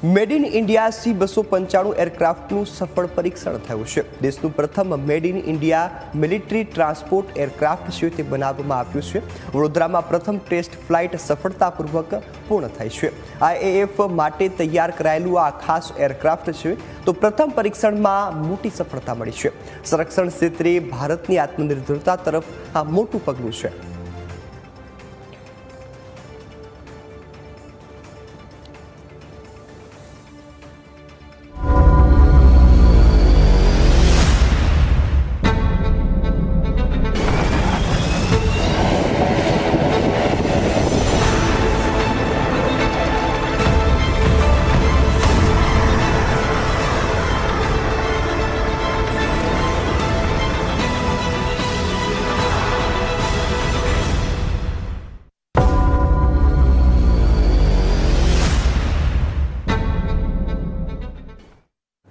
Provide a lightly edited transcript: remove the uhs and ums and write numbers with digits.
Made in India C-295 એરક્રાફ્ટનું સફળ પરીક્ષણ થયું છે. દેશનું પ્રથમ made in India military transport aircraft છે તે બનાવવામાં આવ્યું છે. વડોદરામાં પ્રથમ ટેસ્ટ ફ્લાઇટ સફળતાપૂર્વક પૂર્ણ થઈ છે. IAF માટે તૈયાર કરાયેલું આ ખાસ એરક્રાફ્ટ છે તો પ્રથમ પરીક્ષણમાં મોટી સફળતા મળી છે. સંરક્ષણ ક્ષેત્રે ભારતની આત્મનિર્ભરતા તરફ આ મોટું પગલું છે.